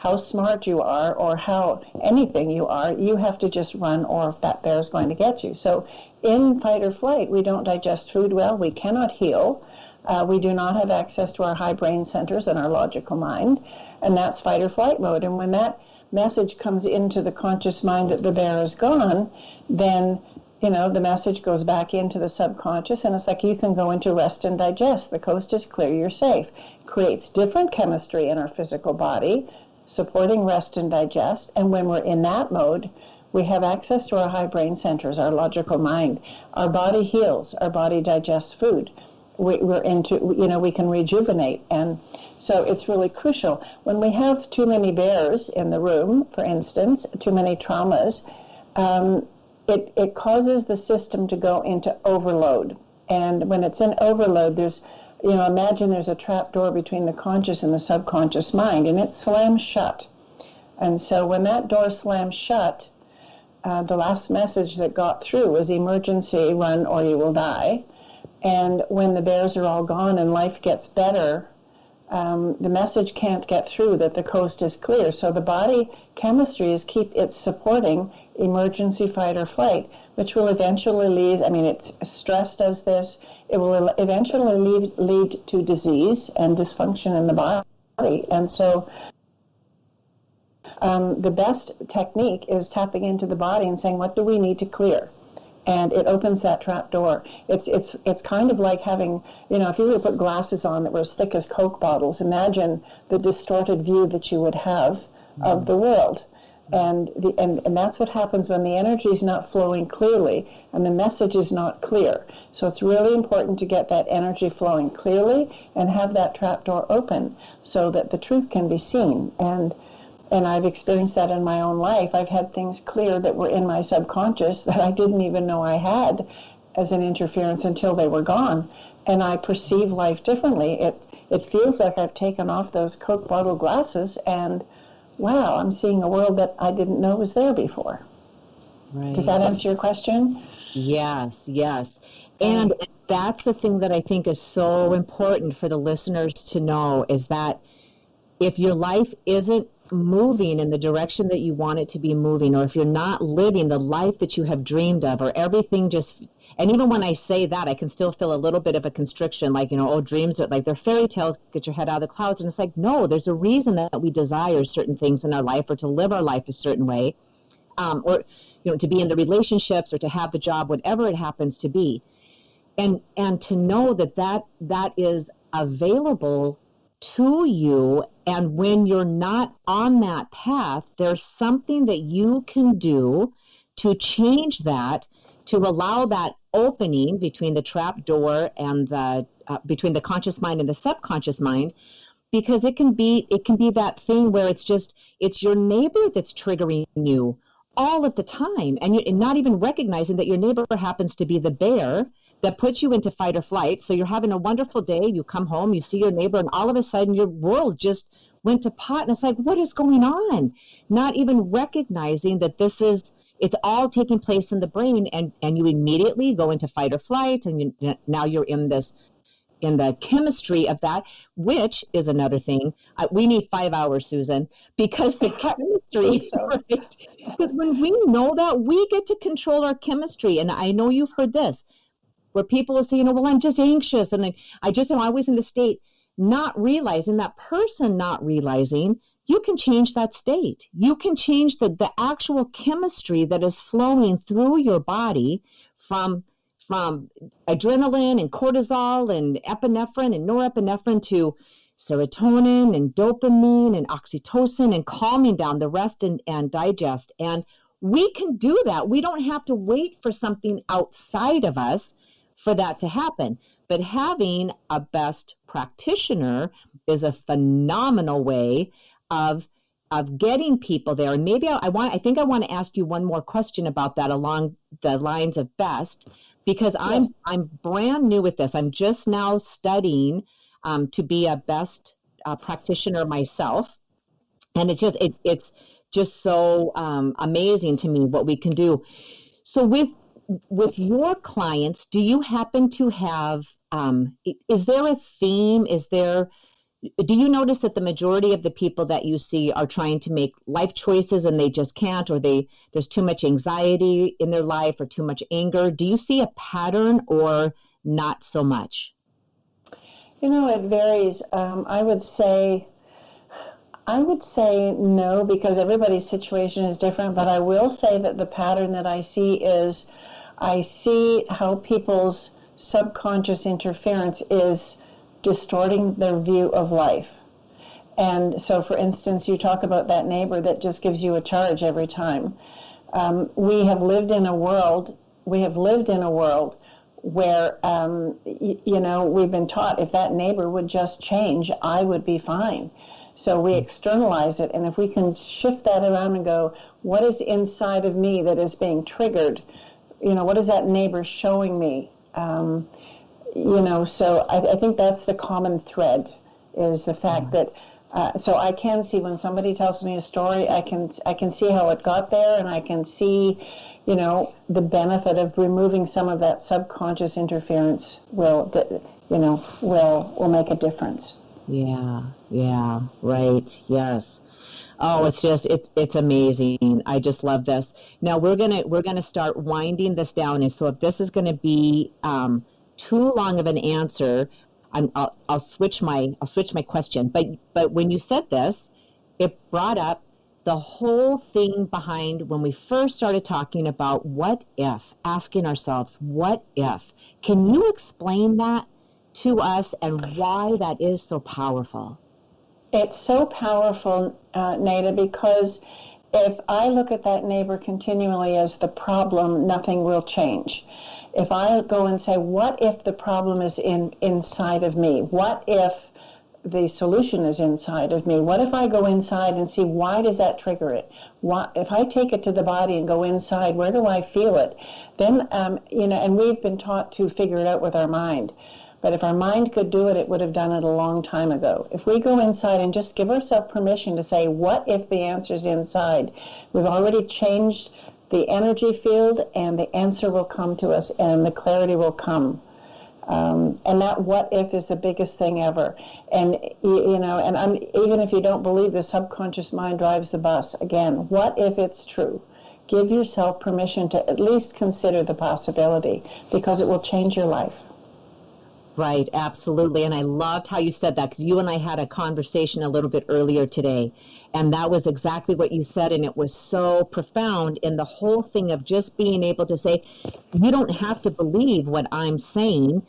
how smart you are or how anything you are. You have to just run, or that bear is going to get you. So in fight or flight, we don't digest food well. We cannot heal. We do not have access to our high brain centers and our logical mind, and that's fight or flight mode. And when that message comes into the conscious mind that the bear is gone, then the message goes back into the subconscious, and it's like you can go into rest and digest. The coast is clear, you're safe. Creates different chemistry in our physical body, supporting rest and digest. And when we're in that mode, we have access to our high brain centers, our logical mind. Our body heals, our body digests food. We're into, we can rejuvenate. And so it's really crucial. When we have too many bears in the room, for instance, too many traumas, it causes the system to go into overload. And when it's in overload, there's, imagine there's a trap door between the conscious and the subconscious mind, and it slams shut. And so when that door slams shut, the last message that got through was emergency, run or you will die. And when the bears are all gone and life gets better, the message can't get through that the coast is clear. So the body chemistry it's supporting emergency, fight or flight, which will eventually lead, stress does this, it will eventually lead to disease and dysfunction in the body. And so the best technique is tapping into the body and saying, what do we need to clear? And it opens that trap door. It's kind of like having, if you were to put glasses on that were as thick as Coke bottles, imagine the distorted view that you would have of the world. And that's what happens when the energy is not flowing clearly and the message is not clear. So it's really important to get that energy flowing clearly and have that trap door open so that the truth can be seen. And I've experienced that in my own life. I've had things clear that were in my subconscious that I didn't even know I had as an interference until they were gone. And I perceive life differently. It feels like I've taken off those Coke bottle glasses and, wow, I'm seeing a world that I didn't know was there before. Right. Does that answer your question? Yes. And that's the thing that I think is so important for the listeners to know, is that if your life isn't moving in the direction that you want it to be moving, or if you're not living the life that you have dreamed of, or everything and even when I say that, I can still feel a little bit of a constriction, like, dreams are like they're fairy tales, get your head out of the clouds. And it's like, no, there's a reason that we desire certain things in our life, or to live our life a certain way, or, to be in the relationships, or to have the job, whatever it happens to be. And to know that is available to you. And when you're not on that path, there's something that you can do to change that, to allow that opening between the trap door and between the conscious mind and the subconscious mind, because it can be that thing where it's your neighbor that's triggering you all of the time, and you're not even recognizing that your neighbor happens to be the bear that puts you into fight or flight. So you're having a wonderful day, you come home, you see your neighbor, and all of a sudden your world just went to pot, and it's like, what is going on? Not even recognizing that it's all taking place in the brain, and you immediately go into fight or flight, and now you're in the chemistry of that, which is another thing. We need 5 hours, Susan, because the chemistry, right? Because when we know that, we get to control our chemistry. And I know you've heard this, where people will say, well, I'm just anxious, and I just am always in the state, not realizing, that person not realizing, you can change that state. You can change the actual chemistry that is flowing through your body from adrenaline and cortisol and epinephrine and norepinephrine to serotonin and dopamine and oxytocin, and calming down the rest and digest. And we can do that. We don't have to wait for something outside of us for that to happen. But having a best practitioner is a phenomenal way of getting people there. And maybe I think I want to ask you one more question about that along the lines of best, because Yes. I'm brand new with this. I'm just now studying to be a best practitioner myself, and it's just so amazing to me what we can do. So with your clients, do you happen to have, is there a theme? Is there do you notice that the majority of the people that you see are trying to make life choices and they just can't, or there's too much anxiety in their life or too much anger? Do you see a pattern or not so much? It varies. I would say no, because everybody's situation is different, but I will say that the pattern that I see is I see how people's subconscious interference is distorting their view of life. And so, for instance, you talk about that neighbor that just gives you a charge every time. We have lived in a world where, we've been taught if that neighbor would just change, I would be fine. So we externalize it, and if we can shift that around and go, what is inside of me that is being triggered? What is that neighbor showing me? So I think that's the common thread, is the fact that, so I can see when somebody tells me a story, I can see how it got there, and I can see, the benefit of removing some of that subconscious interference will make a difference. Yeah, right. Yes. Oh, it's amazing. I just love this. Now we're gonna start winding this down, and so if this is gonna be too long of an answer, I'll switch my question. But when you said this, it brought up the whole thing behind when we first started talking about what if, asking ourselves, what if? Can you explain that to us and why that is so powerful? It's so powerful, Nada, because if I look at that neighbor continually as the problem, nothing will change. If I go and say, what if the problem is inside of me? What if the solution is inside of me? What if I go inside and see, why does that trigger it? If I take it to the body and go inside, where do I feel it? Then, and we've been taught to figure it out with our mind. But if our mind could do it, it would have done it a long time ago. If we go inside and just give ourselves permission to say, what if the answer's inside? We've already changed the energy field, and the answer will come to us, and the clarity will come. And that what if is the biggest thing ever. And, even if you don't believe the subconscious mind drives the bus, again, what if it's true? Give yourself permission to at least consider the possibility, because it will change your life. Right, absolutely. And I loved how you said that, because you and I had a conversation a little bit earlier today, and that was exactly what you said. And it was so profound in the whole thing of just being able to say, you don't have to believe what I'm saying.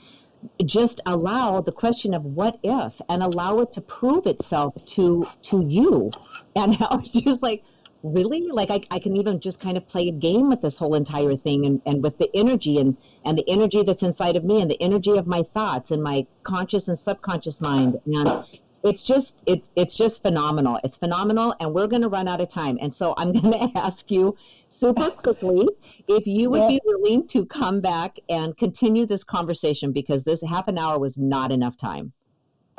Just allow the question of what if, and allow it to prove itself to you. And I was just like, really? Like I can even just kind of play a game with this whole entire thing, and with the energy and the energy that's inside of me, and the energy of my thoughts and my conscious and subconscious mind. And it's just phenomenal. It's phenomenal, and we're going to run out of time. And so I'm going to ask you super quickly if you would be willing to come back and continue this conversation, because this half an hour was not enough time.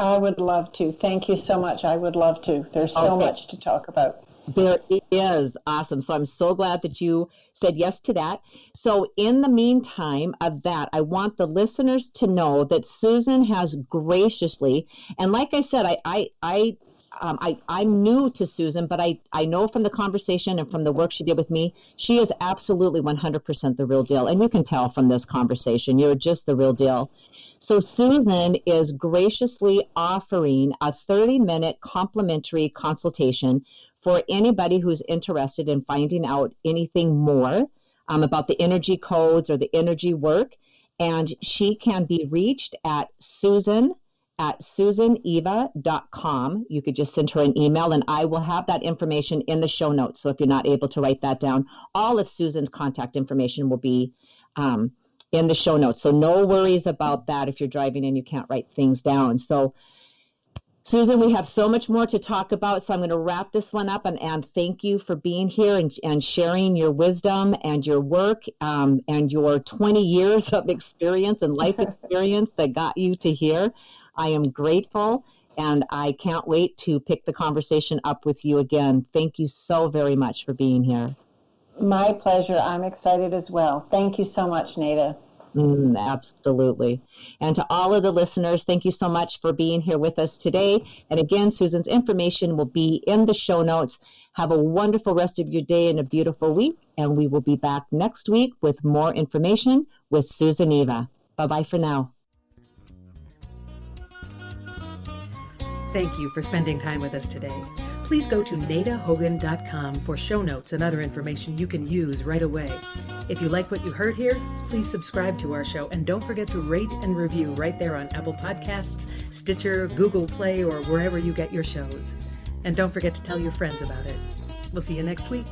I would love to. Thank you so much. I would love to. There's so much to talk about. There is. Awesome. So I'm so glad that you said yes to that. So in the meantime of that, I want the listeners to know that Susan has graciously, and like I said, I'm new to Susan, but I know from the conversation and from the work she did with me, she is absolutely 100% the real deal. And you can tell from this conversation, you're just the real deal. So Susan is graciously offering a 30-minute complimentary consultation for anybody who's interested in finding out anything more about the energy codes or the energy work. And she can be reached at susaneva.com. You could just send her an email, and I will have that information in the show notes. So if you're not able to write that down, all of Susan's contact information will be in the show notes. So no worries about that if you're driving and you can't write things down. So Susan, we have so much more to talk about, so I'm going to wrap this one up, and thank you for being here and sharing your wisdom and your work and your 20 years of experience and life experience that got you to here. I am grateful, and I can't wait to pick the conversation up with you again. Thank you so very much for being here. My pleasure. I'm excited as well. Thank you so much, Nada. Absolutely. And to all of the listeners, thank you so much for being here with us today. And again, Susan's information will be in the show notes. Have a wonderful rest of your day and a beautiful week. And we will be back next week with more information with Susan Eva. Bye-bye for now. Thank you for spending time with us today. Please go to nadahogan.com for show notes and other information you can use right away. If you like what you heard here, please subscribe to our show and don't forget to rate and review right there on Apple Podcasts, Stitcher, Google Play, or wherever you get your shows. And don't forget to tell your friends about it. We'll see you next week.